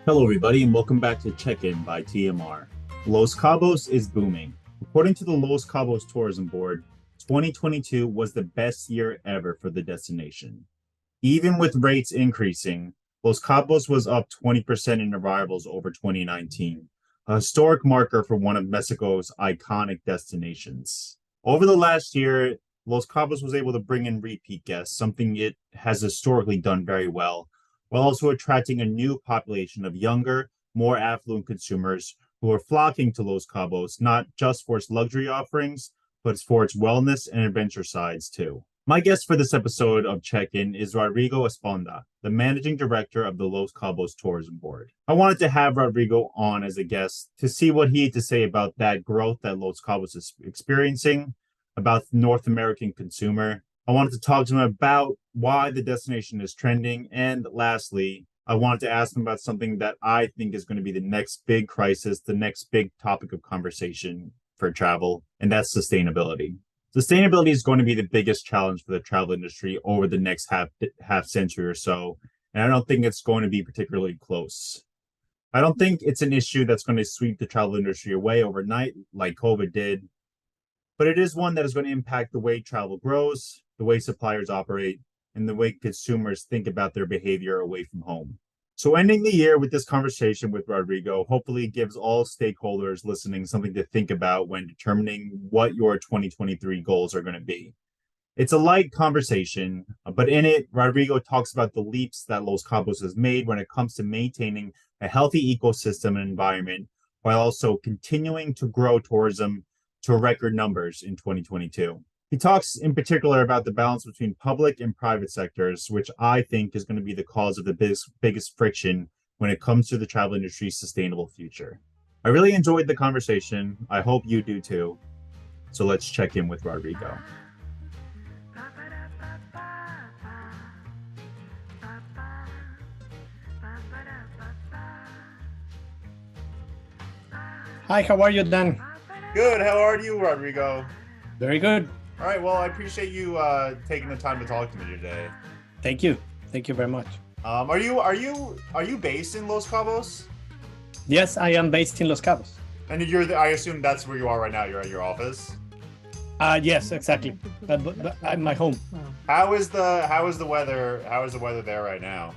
Hello, everybody, and welcome back to Check-In by TMR. Los Cabos is booming. According to the Los Cabos Tourism Board, 2022 was the best year ever for the destination. Even with rates increasing, Los Cabos was up 20% in arrivals over 2019, a historic marker for one of Mexico's iconic destinations. Over the last year, Los Cabos was able to bring in repeat guests, something it has historically done very well, while also attracting a new population of younger, more affluent consumers who are flocking to Los Cabos, not just for its luxury offerings, but for its wellness and adventure sides too. My guest for this episode of Check-In is Rodrigo Esponda, the managing director of the Los Cabos Tourism Board. I wanted to have Rodrigo on as a guest to see what he had to say about that growth that Los Cabos is experiencing, about the North American consumer. I wanted to talk to him about why the destination is trending. And lastly, I wanted to ask him about something that I think is going to be the next big crisis, the next big topic of conversation for travel, and that's sustainability. Sustainability is going to be the biggest challenge for the travel industry over the next half century or so. And I don't think it's going to be particularly close. I don't think it's an issue that's going to sweep the travel industry away overnight like COVID did, but it is one that is going to impact the way travel grows, the way suppliers operate, and the way consumers think about their behavior away from home. So ending the year with this conversation with Rodrigo hopefully gives all stakeholders listening something to think about when determining what your 2023 goals are going to be. It's a light conversation, but in it, Rodrigo talks about the leaps that Los Cabos has made when it comes to maintaining a healthy ecosystem and environment, while also continuing to grow tourism to record numbers in 2022. He talks in particular about the balance between public and private sectors, which I think is going to be the cause of the biggest friction when it comes to the travel industry's sustainable future. I really enjoyed the conversation. I hope you do too. So let's check in with Rodrigo. Hi, how are you, Dan? Good. How are you, Rodrigo? Very good. All right. Well, I appreciate you taking the time to talk to me today. Thank you. Thank you very much. Are you based in Los Cabos? Yes, I am based in Los Cabos. And I assume that's where you are right now. You're at your office. Yes, exactly. But I'm my home. How is the weather? How is the weather there right now?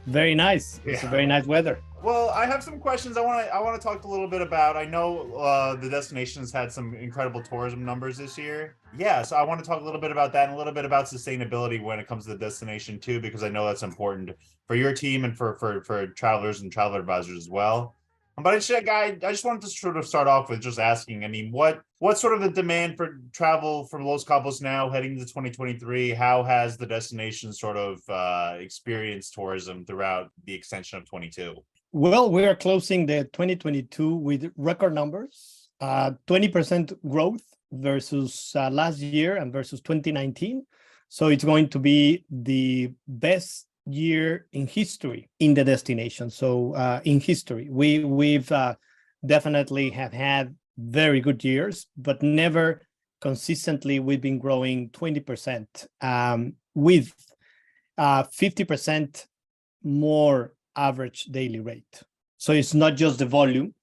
Very nice. It's a very nice weather. Well, I have some questions I want to talk a little bit about. I know the destination's had some incredible tourism numbers this year. Yeah, so I want to talk a little bit about that and a little bit about sustainability when it comes to the destination too, because I know that's important for your team and for travelers and travel advisors as well. But I just wanted to sort of start off with just asking, I mean, what's sort of the demand for travel from Los Cabos now heading into 2023? How has the destination sort of experienced tourism throughout the extension of 22? Well, we are closing the 2022 with record numbers, 20% growth versus last year and versus 2019. So it's going to be the best year in history in the destination. So in history, we've definitely have had very good years, but never consistently we've been growing 20% with 50% more average daily rate. So it's not just the volume,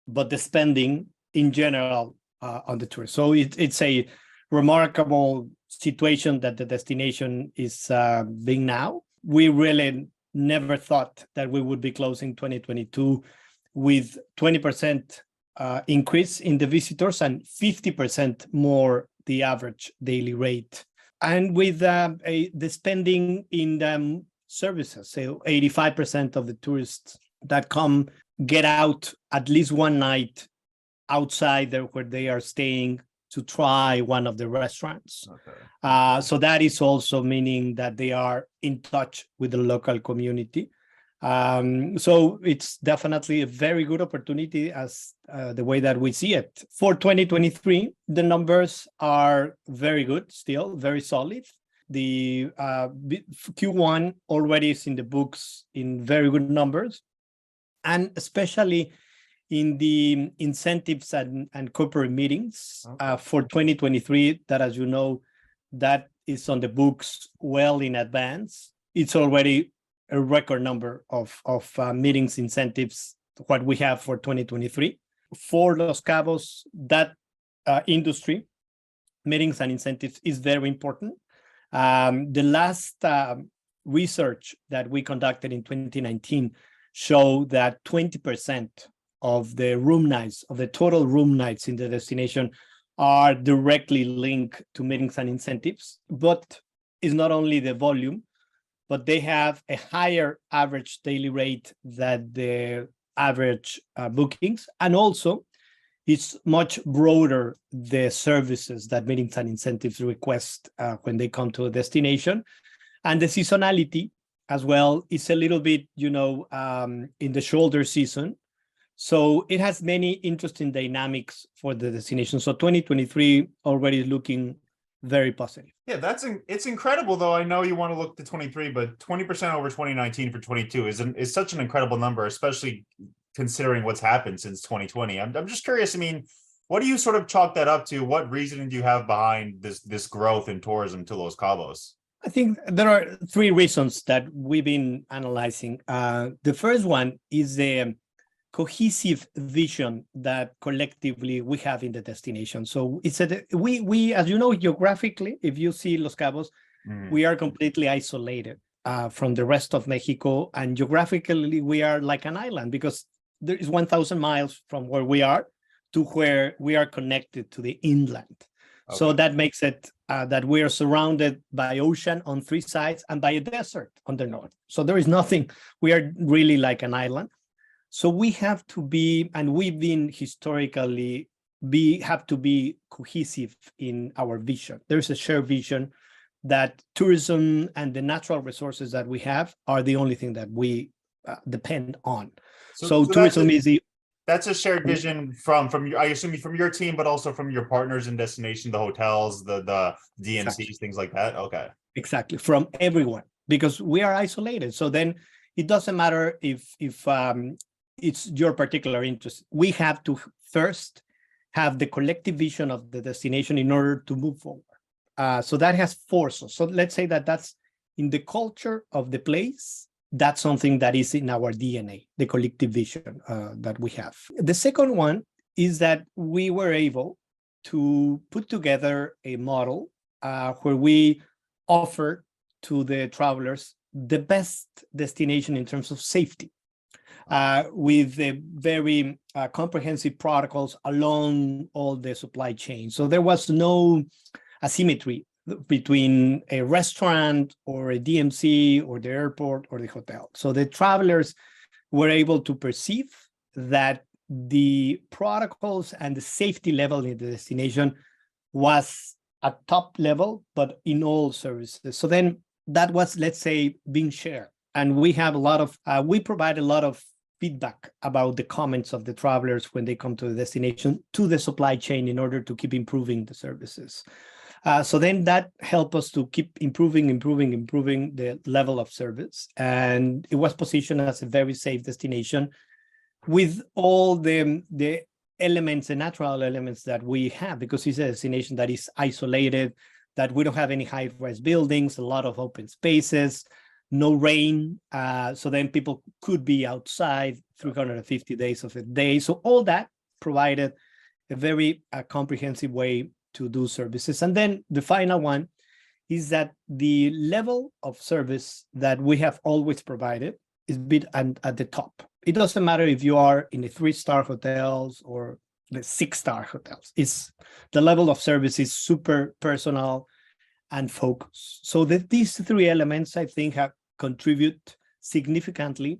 but the spending in general on the tour. So it's a remarkable situation that the destination is being now. We really never thought that we would be closing 2022 with 20% increase in the visitors and 50% more the average daily rate. And with the spending in the services, so 85% of the tourists that come get out at least one night outside where they are staying to try one of the restaurants. Okay. So that is also meaning that they are in touch with the local community. So it's definitely a very good opportunity as the way that we see it. For 2023, the numbers are very good, still very solid. The Q1 already is in the books in very good numbers, and especially in the incentives and corporate meetings for 2023, that, as you know, that is on the books well in advance. It's already a record number of meetings incentives, what we have for 2023. For Los Cabos, that industry, meetings and incentives is very important. The last research that we conducted in 2019 showed that 20% of the room nights, of the total room nights in the destination, are directly linked to meetings and incentives. But it's not only the volume, but they have a higher average daily rate than the average bookings. And also, it's much broader, the services that meetings and incentives request when they come to a destination. And the seasonality as well is a little bit, in the shoulder season. So it has many interesting dynamics for the destination. So 2023 already is looking very positive. Yeah, it's incredible though. I know you want to look to 23, but 20% over 2019 for 22 is such an incredible number, especially considering what's happened since 2020. I'm just curious. I mean, what do you sort of chalk that up to? What reasoning do you have behind this growth in tourism to Los Cabos? I think there are three reasons that we've been analyzing. The first one is the cohesive vision that collectively we have in the destination. So it's we as you know, geographically, if you see Los Cabos, we are completely isolated from the rest of Mexico, and geographically we are like an island because there is 1,000 miles from where we are to where we are connected to the inland. Okay. So that makes it that we are surrounded by ocean on three sides and by a desert on the north. So there is nothing. We are really like an island. So we have to be, and we've been historically have to be cohesive in our vision. There's a shared vision that tourism and the natural resources that we have are the only thing that we depend on. So tourism is the. That's a shared vision from I assume from your team, but also from your partners in destination, the hotels, the DMCs, exactly. Things like that. Okay. Exactly, from everyone, because we are isolated. So then it doesn't matter if it's your particular interest. We have to first have the collective vision of the destination in order to move forward. So that has forces. So let's say that that's in the culture of the place. That's something that is in our DNA, the collective vision that we have. The second one is that we were able to put together a model where we offer to the travelers the best destination in terms of safety, with the very comprehensive protocols along all the supply chain. So there was no asymmetry between a restaurant or a DMC or the airport or the hotel. So the travelers were able to perceive that the protocols and the safety level in the destination was at top level, but in all services. So then that was, let's say, being shared. And we have we provide a lot of feedback about the comments of the travelers when they come to the destination to the supply chain in order to keep improving the services. So then that helped us to keep improving the level of service. And it was positioned as a very safe destination with all the elements, the natural elements that we have, because it's a destination that is isolated, that we don't have any high-rise buildings, a lot of open spaces, no rain. So then people could be outside 350 days of a day. So all that provided a very comprehensive way to do services. And then the final one is that the level of service that we have always provided is bit at the top. It doesn't matter if you are in the 3-star hotels or the 6-star hotels. It's the level of service is super personal and focused. So that these three elements, I think, have contribute significantly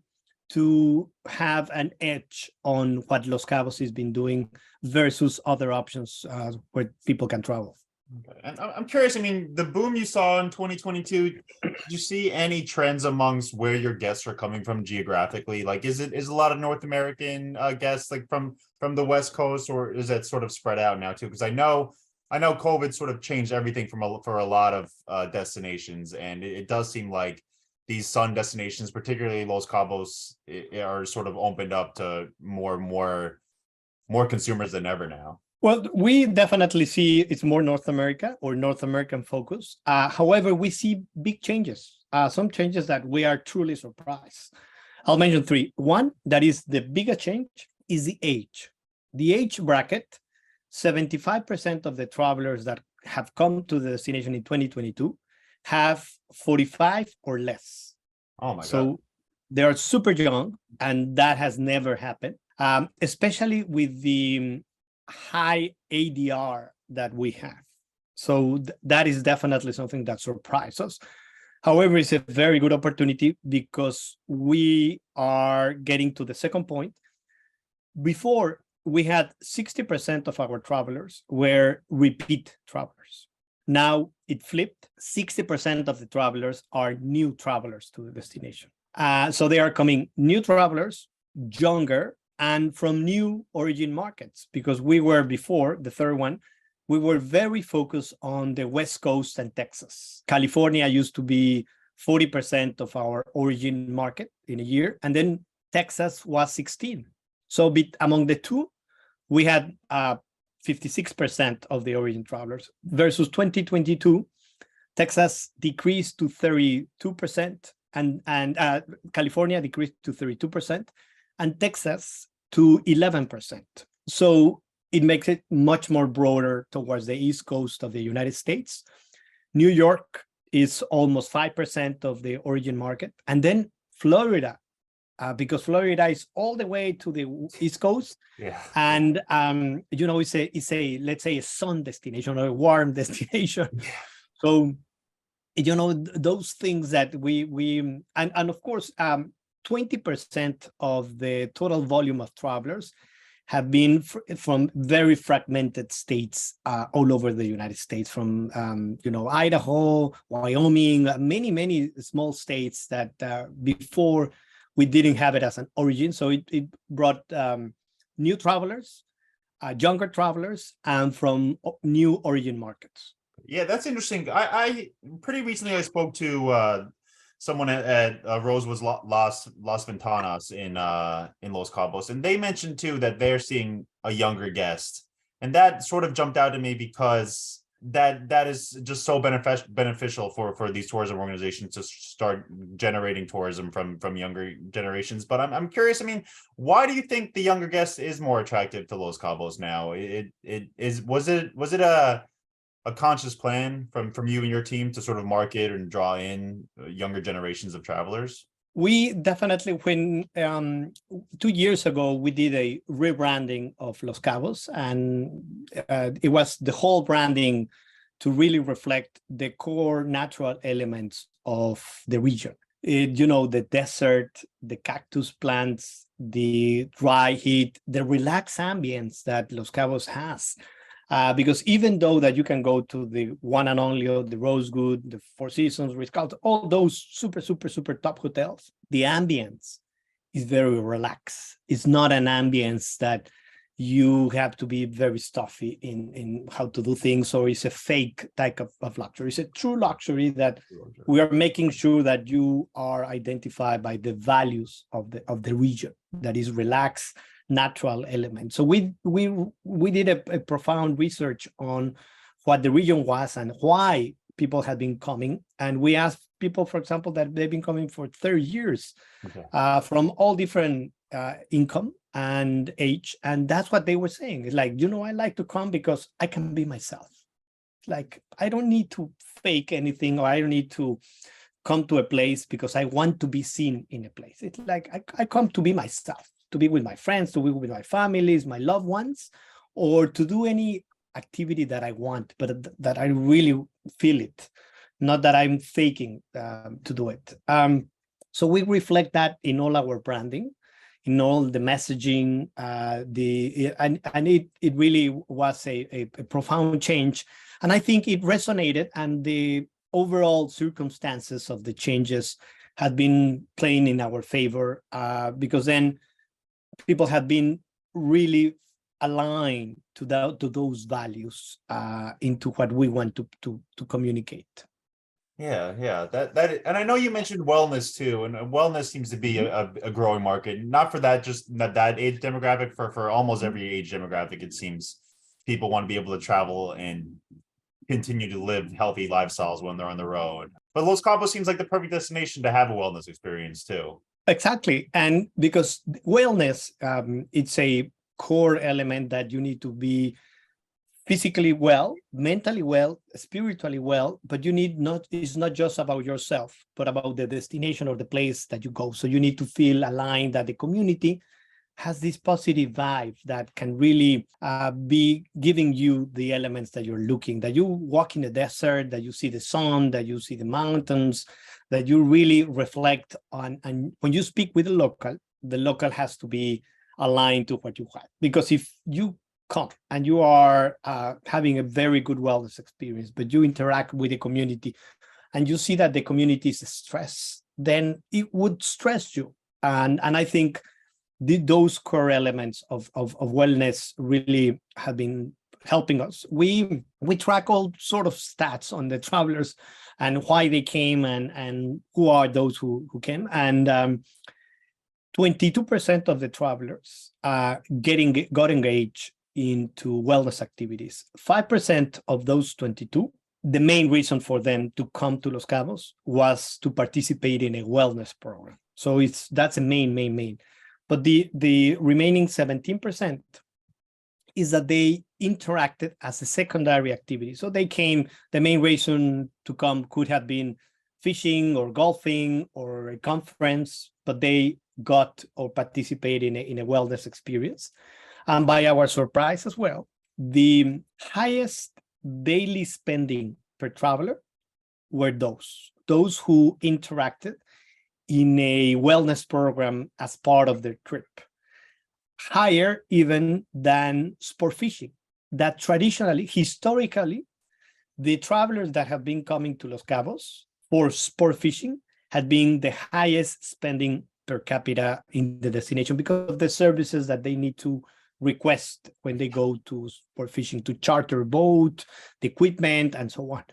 to have an edge on what Los Cabos has been doing versus other options where people can travel. Okay. And I'm curious, I mean, the boom you saw in 2022, did you see any trends amongst where your guests are coming from geographically? Like, is a lot of North American guests like from the West Coast, or is that sort of spread out now too? Because I know COVID sort of changed everything for a lot of destinations, and it does seem like these sun destinations, particularly Los Cabos, are sort of opened up to more consumers than ever now. Well, we definitely see it's more North America or North American focus. However, we see big changes some changes that we are truly surprised. I'll mention three. One, that is the biggest change, is the age. The age bracket, 75% of the travelers that have come to the destination in 2022 have 45 or less. Oh my God. So they are super young, and that has never happened, especially with the high ADR that we have. So that is definitely something that surprised us. However, it's a very good opportunity because we are getting to the second point. Before, we had 60% of our travelers were repeat travelers. Now it flipped. 60% of the travelers are new travelers to the destination. So they are coming new travelers, younger, and from new origin markets, because we were before, the third one, we were very focused on the West Coast and Texas. California used to be 40% of our origin market in a year, and then Texas was 16. So among the two, we had 56% of the origin travelers versus 2022. Texas decreased to 32%, and California decreased to 32%, and Texas to 11%. So it makes it much more broader towards the East Coast of the United States. New York is almost 5% of the origin market, and then Florida, because Florida is all the way to the East Coast. Yeah. And it's a let's say a sun destination or a warm destination. Yeah. So those things that we and of course 20% of the total volume of travelers have been from very fragmented states all over the United States, from Idaho, Wyoming, many small states that before we didn't have it as an origin. So it brought new travelers, younger travelers, and from new origin markets. Yeah, that's interesting. I pretty recently I spoke to someone at Rose was Las Ventanas in Los Cabos, and they mentioned too that they're seeing a younger guest, and that sort of jumped out to me because that is just so beneficial for these tourism organizations to start generating tourism from younger generations. But I'm curious. I mean, why do you think the younger guest is more attractive to Los Cabos now? Was it a conscious plan from you and your team to sort of market and draw in younger generations of travelers? We definitely, when 2 years ago, we did a rebranding of Los Cabos, and it was the whole branding to really reflect the core natural elements of the region. The desert, the cactus plants, the dry heat, the relaxed ambience that Los Cabos has. Because even though that you can go to the one and only, the Rosewood, the Four Seasons, Ritz-Carlton, all those super top hotels, the ambience is very relaxed. It's not an ambience that you have to be very stuffy in how to do things, or it's a fake type of luxury. It's a true luxury that we are making sure that you are identified by the values of the region, that is relaxed, natural element. So we did a profound research on what the region was and why people had been coming, and we asked people, for example, that they've been coming for 30 years, okay, from all different income and age, and that's what they were saying. It's like, I like to come because I can be myself. Like, I don't need to fake anything, or I don't need to come to a place because I want to be seen in a place. It's like I come to be myself, to be with my friends, to be with my families, my loved ones, or to do any activity that I want, but that I really feel it, not that I'm faking to do it. So we reflect that in all our branding, in all the messaging, and it really was a profound change. And I think it resonated, and the overall circumstances of the changes had been playing in our favor, because then people have been really aligned to those values into what we want to communicate. Yeah, that, and I know you mentioned wellness too, and wellness seems to be a growing market. Not for that, just that age demographic, for almost every age demographic. It seems people want to be able to travel and continue to live healthy lifestyles when they're on the road. But Los Cabos seems like the perfect destination to have a wellness experience too. Exactly. And because wellness, it's a core element that you need to be physically well, mentally well, spiritually well, but you need not, it's not just about yourself, but about the destination or the place that you go. So you need to feel aligned, that the community has this positive vibe that can really be giving you the elements that you're looking, that you walk in the desert, that you see the sun, that you see the mountains, that you really reflect on. And when you speak with the local has to be aligned to what you have. Because if you come and you are having a very good wellness experience, but you interact with the community and you see that the community is stressed, then it would stress you. And I think those core elements of wellness really have been helping us. We track all sort of stats on the travelers and why they came and who are those who came. And 22% of the travelers got engaged into wellness activities. 5% of those 22, the main reason for them to come to Los Cabos was to participate in a wellness program. So that's a main. But the remaining 17% is that they interacted as a secondary activity. So they came, the main reason to come could have been fishing or golfing or a conference, but they got or participated in a wellness experience. And by our surprise as well, the highest daily spending per traveler were those who interacted in a wellness program as part of their trip, higher even than sport fishing. That traditionally, historically, the travelers that have been coming to Los Cabos for sport fishing had been the highest spending per capita in the destination because of the services that they need to request when they go to sport fishing, to charter a boat, the equipment, and so on.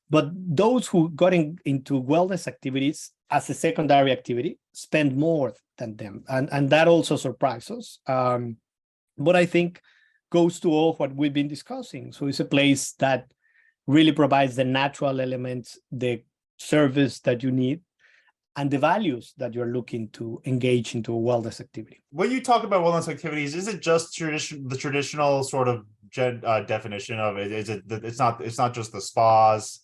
But those who got into wellness activities as a secondary activity spend more than them. And that also surprises us. But I think goes to all what we've been discussing. So it's a place that really provides the natural elements, the service that you need, and the values that you're looking to engage into a wellness activity. When you talk about wellness activities, is it just the traditional sort of definition of it? Is it it's not just the spas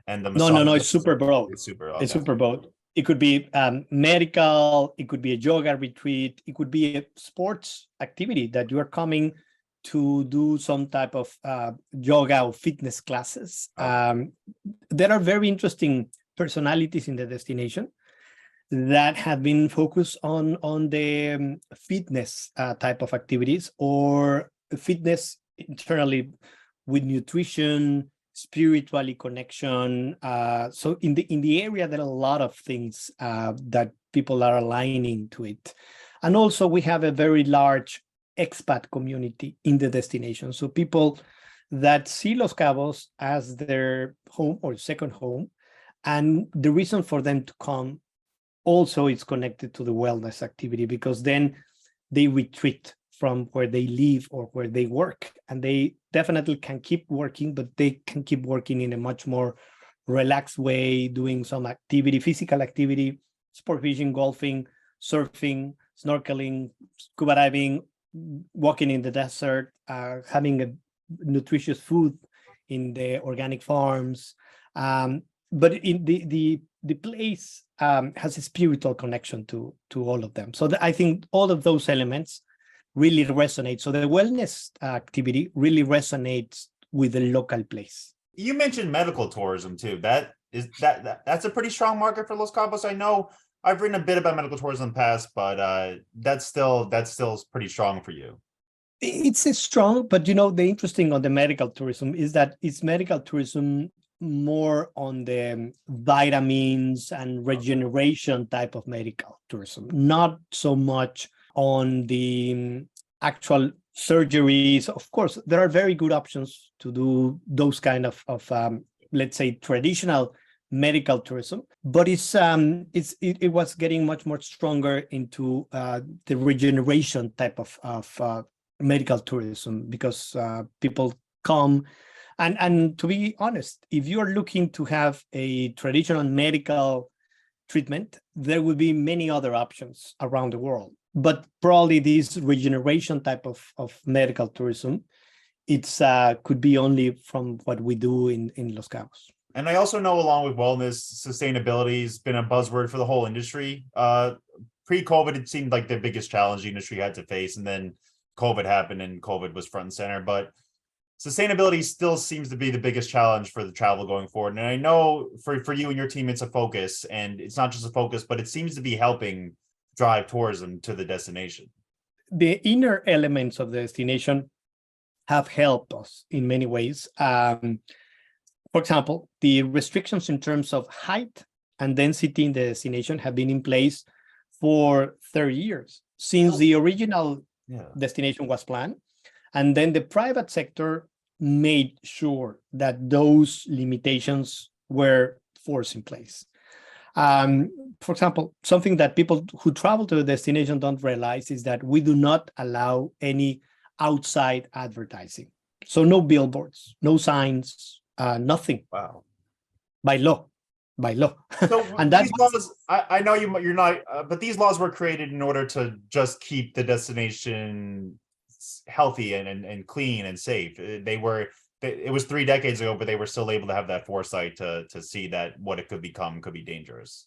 and the massage? No, it's super broad. It's super. Okay. It's super broad. It could be medical, it could be a yoga retreat, it could be a sports activity that you are coming to do some type of yoga or fitness classes. Okay. There are very interesting personalities in the destination that have been focused on the fitness type of activities, or fitness internally with nutrition, spiritually connection. So in the area, there are a lot of things that people are aligning to it. And also we have a very large expat community in the destination. So people that see Los Cabos as their home or second home, and the reason for them to come also is connected to the wellness activity, because then they retreat from where they live or where they work, and they definitely can keep working, but they can keep working in a much more relaxed way, doing some activity, physical activity, sport fishing, golfing, surfing, snorkeling, scuba diving, walking in the desert, having a nutritious food in the organic farms. But in the place has a spiritual connection to all of them. So I think all of those elements really resonate. So the wellness activity really resonates with the local place. You mentioned medical tourism too. That's a pretty strong market for Los Cabos. I know I've written a bit about medical tourism in the past, but that's still pretty strong for you. It's a strong, but the interesting on the medical tourism is that it's medical tourism more on the vitamins and regeneration type of medical tourism, not so much on the actual surgeries. Of course, there are very good options to do those kind of let's say traditional medical tourism, but it was getting much more stronger into the regeneration type of medical tourism, because people come And to be honest, if you are looking to have a traditional medical treatment, there will be many other options around the world. But probably this regeneration type of medical tourism, it's could be only from what we do in Los Cabos. And I also know, along with wellness, sustainability has been a buzzword for the whole industry. Pre-COVID, it seemed like the biggest challenge the industry had to face, and then COVID happened and COVID was front and center. But sustainability still seems to be the biggest challenge for the travel going forward. And I know for you and your team, it's a focus, and it's not just a focus, but it seems to be helping drive tourism to the destination. The inner elements of the destination have helped us in many ways. For example, the restrictions in terms of height and density in the destination have been in place for 30 years since the original destination was planned. And then the private sector made sure that those limitations were forced in place. For example, something that people who travel to the destination don't realize is that we do not allow any outside advertising. So no billboards, no signs, nothing. Wow. By law. So and that's laws, I know you're not, but these laws were created in order to just keep the destination healthy and clean and safe. It was 3 decades ago, but they were still able to have that foresight to see that what it could become could be dangerous.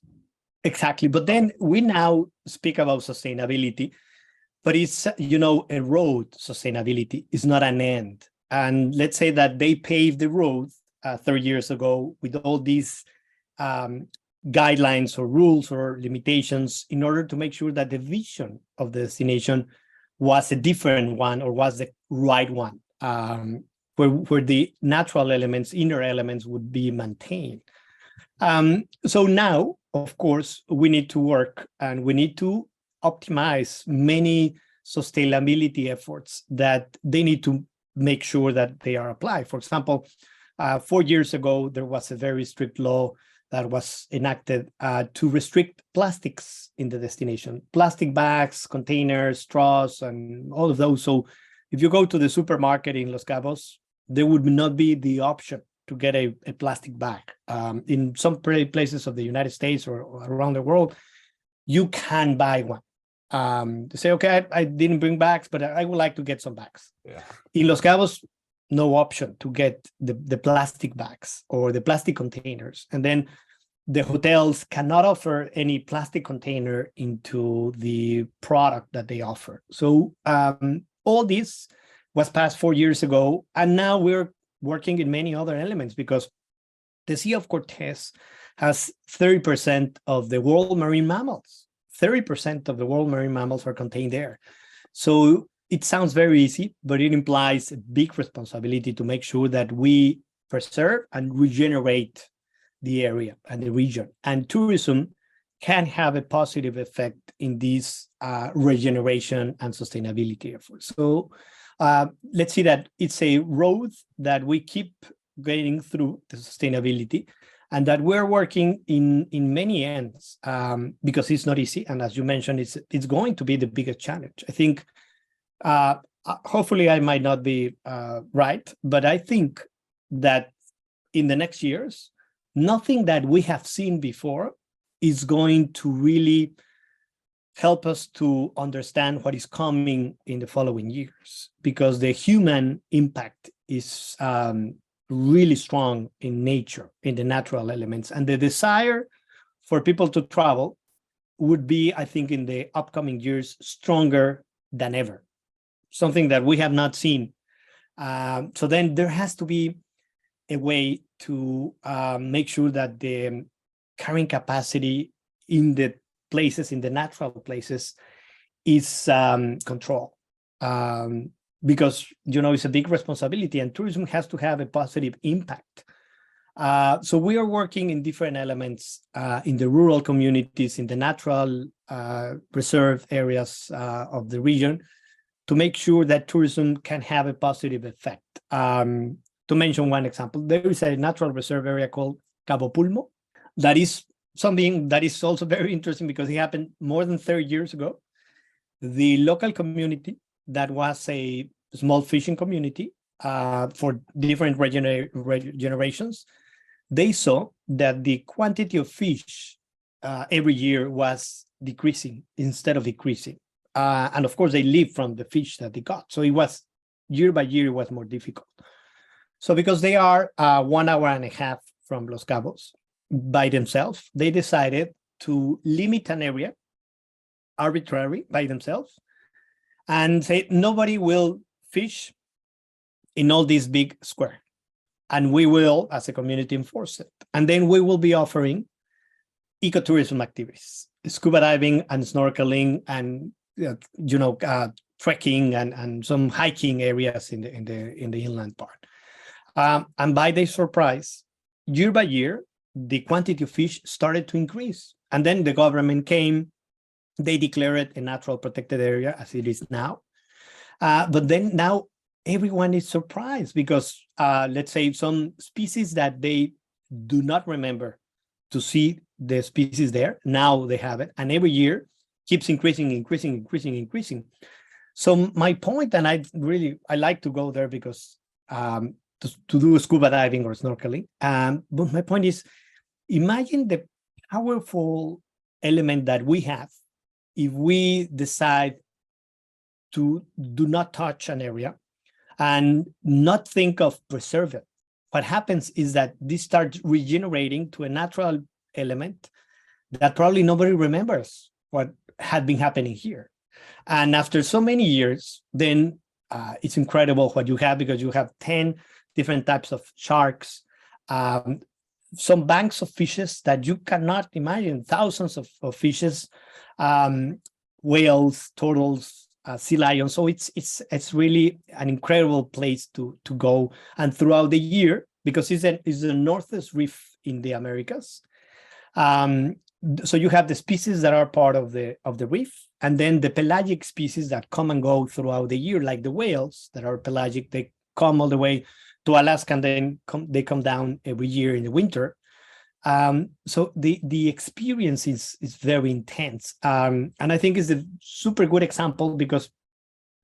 Exactly. But then we now speak about sustainability, but it's, a road sustainability is not an end. And let's say that they paved the road 30 years ago with all these guidelines or rules or limitations in order to make sure that the vision of the destination was a different one or was the right one, where the natural elements, inner elements would be maintained. So now, of course, we need to work and we need to optimize many sustainability efforts that they need to make sure that they are applied. For example, 4 years ago, there was a very strict law that was enacted to restrict plastics in the destination, plastic bags, containers, straws, and all of those. So if you go to the supermarket in Los Cabos, there would not be the option to get a plastic bag. In some places of the United States or around the world, you can buy one. To say, okay, I didn't bring bags, but I would like to get some bags. Yeah. In Los Cabos, no option to get the plastic bags or the plastic containers. And then the hotels cannot offer any plastic container into the product that they offer. So all this was passed 4 years ago. And now we're working in many other elements because the Sea of Cortez has 30% of the world marine mammals. 30% of the world marine mammals are contained there. So it sounds very easy, but it implies a big responsibility to make sure that we preserve and regenerate the area and the region. And tourism can have a positive effect in these regeneration and sustainability efforts. So let's see that it's a road that we keep getting through the sustainability and that we're working in many ends because it's not easy. And as you mentioned, it's going to be the biggest challenge. I think hopefully I might not be right, but I think that in the next years, nothing that we have seen before is going to really help us to understand what is coming in the following years, because the human impact is really strong in nature, in the natural elements, and the desire for people to travel would be, I think, in the upcoming years, stronger than ever, something that we have not seen. So then there has to be a way to make sure that the carrying capacity in the places, in the natural places, is controlled. Because, it's a big responsibility and tourism has to have a positive impact. So we are working in different elements in the rural communities, in the natural reserve areas of the region to make sure that tourism can have a positive effect. To mention one example, there is a natural reserve area called Cabo Pulmo. That is something that is also very interesting because it happened more than 30 years ago. The local community that was a small fishing community for different generations, they saw that the quantity of fish every year was decreasing instead of decreasing. And of course, they live from the fish that they got. So it was year by year, it was more difficult. So because they are 1 hour and a half from Los Cabos by themselves, they decided to limit an area arbitrary by themselves and say nobody will fish in all this big square. And we will, as a community, enforce it. And then we will be offering ecotourism activities, scuba diving and snorkeling and trekking and some hiking areas in the inland part. And by their surprise, year by year, the quantity of fish started to increase. And then the government came, they declared it a natural protected area as it is now. But then now everyone is surprised because let's say some species that they do not remember to see the species there, now they have it. And every year keeps increasing. So my point, and I like to go there because to do scuba diving or snorkeling. But my point is, imagine the powerful element that we have if we decide to do not touch an area and not think of preserve it. What happens is that this starts regenerating to a natural element that probably nobody remembers what had been happening here. And after so many years, then it's incredible what you have, because you have 10 different types of sharks, some banks of fishes that you cannot imagine, thousands of fishes, whales, turtles, sea lions. So it's really an incredible place to go. And throughout the year, because it's the northest reef in the Americas. So you have the species that are part of the reef, and then the pelagic species that come and go throughout the year, like the whales that are pelagic. They come all the way to Alaska, and then they come down every year in the winter. So the experience is very intense. And I think it's a super good example because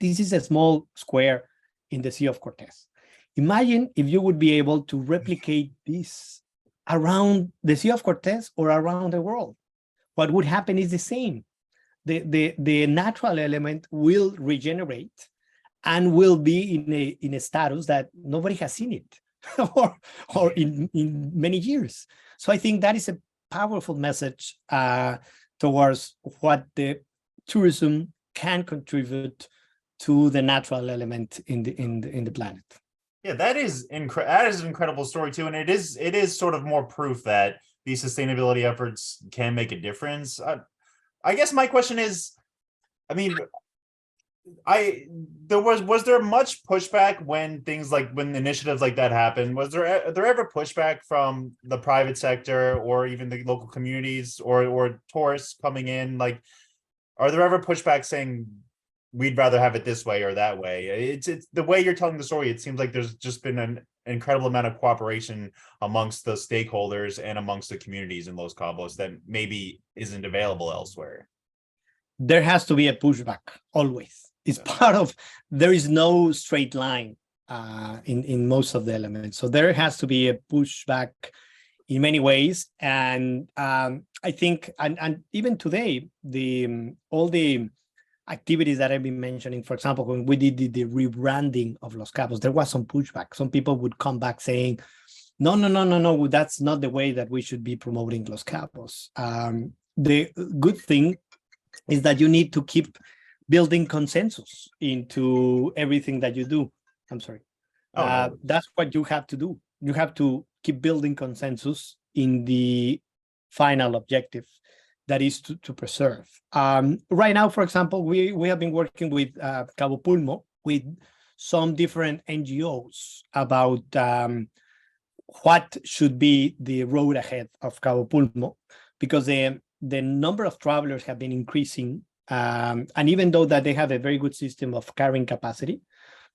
this is a small square in the Sea of Cortez. Imagine if you would be able to replicate this around the Sea of Cortez or around the world. What would happen is the same. The natural element will regenerate and will be in a status that nobody has seen it or in many years. So I think that is a powerful message towards what the tourism can contribute to the natural element in the planet. Yeah, that is an incredible story too, and it is sort of more proof that these sustainability efforts can make a difference. I guess my question is, I mean, was there much pushback when initiatives like that happen? Was there ever pushback from the private sector or even the local communities or tourists coming in? Like, are there ever pushback saying we'd rather have it this way or that way? It's the way you're telling the story. It seems like there's just been an incredible amount of cooperation amongst the stakeholders and amongst the communities in Los Cabos that maybe isn't available elsewhere. There has to be a pushback always. It's part of, there is no straight line in most of the elements. So there has to be a pushback in many ways. And I think, and even today, all the activities that I've been mentioning, for example, when we did the rebranding of Los Cabos, there was some pushback. Some people would come back saying, no, that's not the way that we should be promoting Los Cabos. The good thing is that you need to keep building consensus into everything that you do. I'm sorry. That's what you have to do. You have to keep building consensus in the final objective, that is to preserve. Right now, for example, we have been working with Cabo Pulmo, with some different NGOs about what should be the road ahead of Cabo Pulmo, because the number of travelers have been increasing. And even though that they have a very good system of carrying capacity,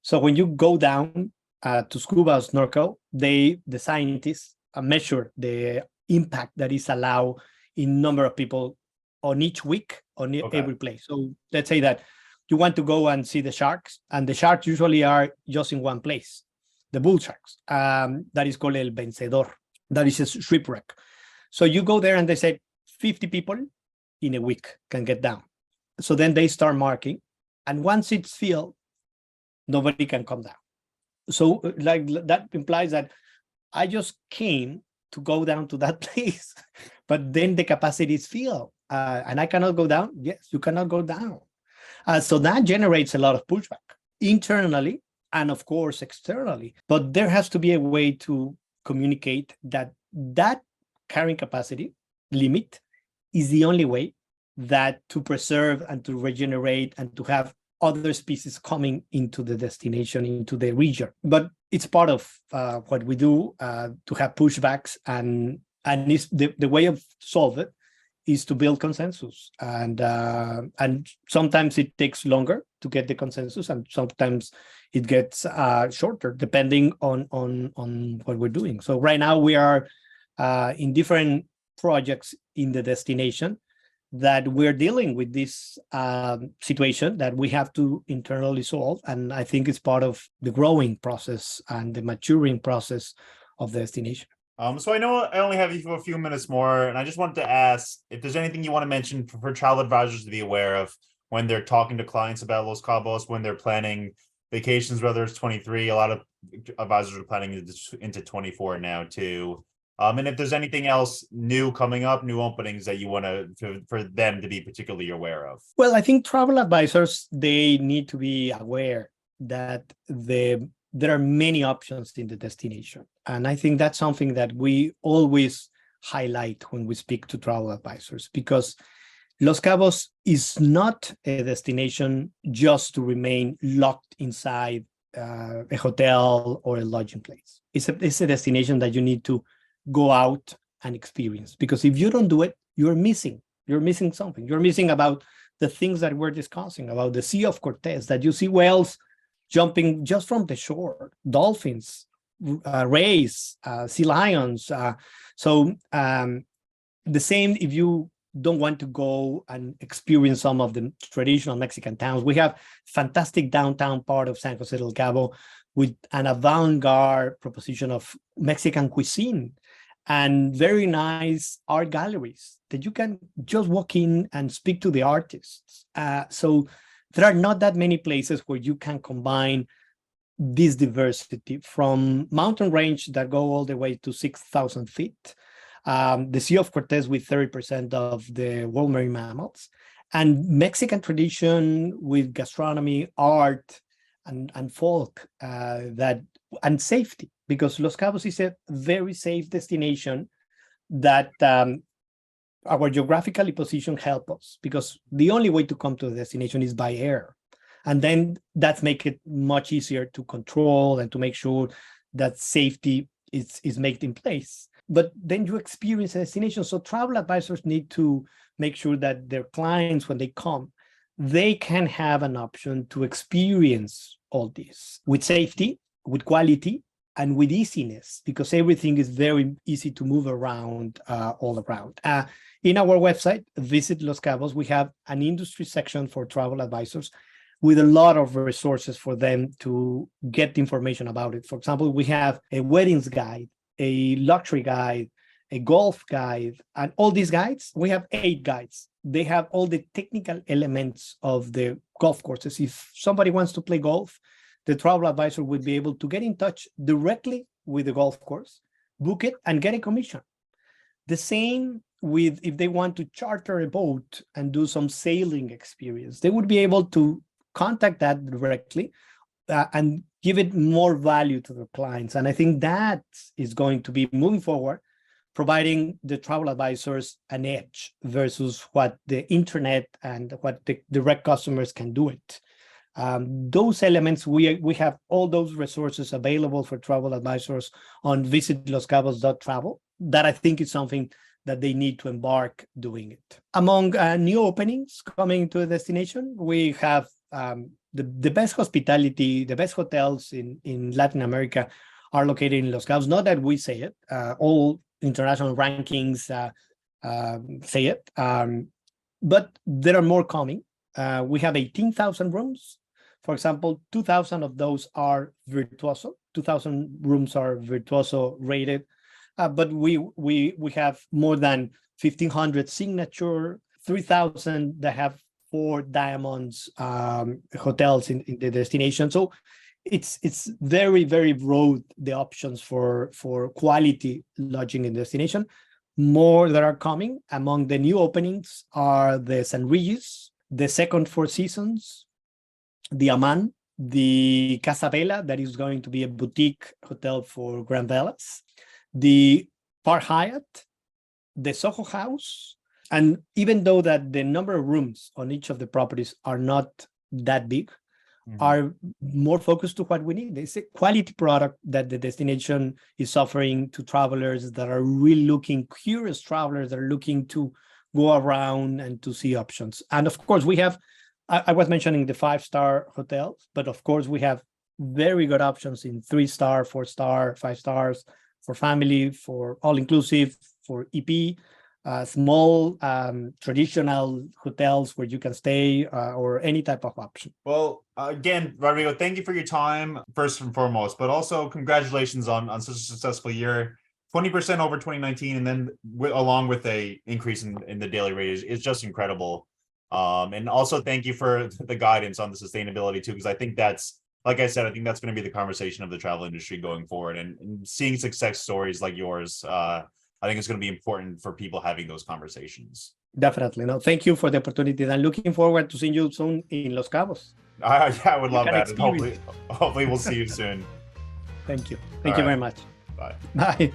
so when you go down to scuba or snorkel, the scientists measure the impact that is allowed in number of people on each week on every place. So let's say that you want to go and see the sharks, and the sharks usually are just in one place. the bull sharks. That is called El Vencedor. That is a shipwreck. So you go there and they say 50 people in a week can get down. So then they start marking. And once it's filled, nobody can come down. So like that implies that I just came to go down to that place, but then the capacity is filled and I cannot go down. Yes, you cannot go down. So that generates a lot of pushback internally and of course externally. But there has to be a way to communicate that that carrying capacity limit is the only way that to preserve and to regenerate and to have other species coming into the destination, into the region. But it's part of what we do to have pushbacks, and it's the way of solve it is to build consensus. And sometimes it takes longer to get the consensus, and sometimes it gets shorter, depending on what we're doing. So right now we are in different projects in the destination that we're dealing with this situation that we have to internally solve. And I think it's part of the growing process and the maturing process of the destination. So I know I only have you for a few minutes more, and I just wanted to ask if there's anything you want to mention for travel advisors to be aware of when they're talking to clients about Los Cabos, when they're planning vacations, whether it's 23, a lot of advisors are planning into 24 now too. And if there's anything else new coming up, new openings that you want for them to be particularly aware of. Well, I think travel advisors, they need to be aware that there are many options in the destination. And I think that's something that we always highlight when we speak to travel advisors, because Los Cabos is not a destination just to remain locked inside a hotel or a lodging place. It's a destination that you need to go out and experience, because if you don't do it, you're missing something. You're missing about the things that we're discussing, about the Sea of Cortez, that you see whales jumping just from the shore, dolphins, rays, sea lions. So the same if you don't want to go and experience some of the traditional Mexican towns. We have fantastic downtown part of San Jose del Cabo with an avant-garde proposition of Mexican cuisine and very nice art galleries that you can just walk in and speak to the artists. So there are not that many places where you can combine this diversity, from mountain range that go all the way to 6,000 feet, the Sea of Cortez with 30% of the world marine mammals, and Mexican tradition with gastronomy, art, and folk, and safety, because Los Cabos is a very safe destination that our geographically position help us, because the only way to come to the destination is by air. And then that makes it much easier to control and to make sure that safety is made in place. But then you experience a destination. So travel advisors need to make sure that their clients, when they come, they can have an option to experience all this with safety, with quality, and with easiness, because everything is very easy to move around all around. In our website, Visit Los Cabos, we have an industry section for travel advisors with a lot of resources for them to get information about it. For example, we have a weddings guide, a luxury guide, a golf guide, and all these guides, we have 8 guides. They have all the technical elements of the golf courses. If somebody wants to play golf, the travel advisor will be able to get in touch directly with the golf course, book it, and get a commission. The same with if they want to charter a boat and do some sailing experience, they would be able to contact that directly and give it more value to their clients. And I think that is going to be moving forward, providing the travel advisors an edge versus what the internet and what the direct customers can do it. Those elements, we have all those resources available for travel advisors on visitloscabos.travel. That I think is something that they need to embark doing it. Among new openings coming to a destination, we have the best hospitality, the best hotels in Latin America are located in Los Cabos. Not that we say it, all international rankings say it, but there are more coming. We have 18,000 rooms. For example, 2,000 of those are Virtuoso, 2,000 rooms are Virtuoso rated, but we have more than 1,500 signature, 3,000 that have 4 diamonds hotels in the destination. So it's very, very broad, the options for quality lodging in the destination. More that are coming. Among the new openings are the San Regis, the second Four Seasons, the Aman, the Casa Vela, that is going to be a boutique hotel for Grand Velas, the Park Hyatt, the Soho House. And even though that the number of rooms on each of the properties are not that big, are more focused to what we need. It's a quality product that the destination is offering to travelers that are really looking, curious travelers that are looking to go around and to see options. And of course, we have, I was mentioning the 5-star hotels, but of course, we have very good options in 3-star, 4-star, 5 stars, for family, for all-inclusive, for EP, small traditional hotels where you can stay, or any type of option. Well, again, Rodrigo, thank you for your time, first and foremost, but also congratulations on such a successful year. 20% over 2019, and then along with a increase in the daily rate is just incredible. And also thank you for the guidance on the sustainability too, because I think that's, like I said, I think that's going to be the conversation of the travel industry going forward, and seeing success stories like yours, I think it's going to be important for people having those conversations. Definitely. No, thank you for the opportunity. I'm looking forward to seeing you soon in Los Cabos. Yeah, I would love that. Hopefully we'll see you soon. Thank you. Thank you very much. Bye. Bye.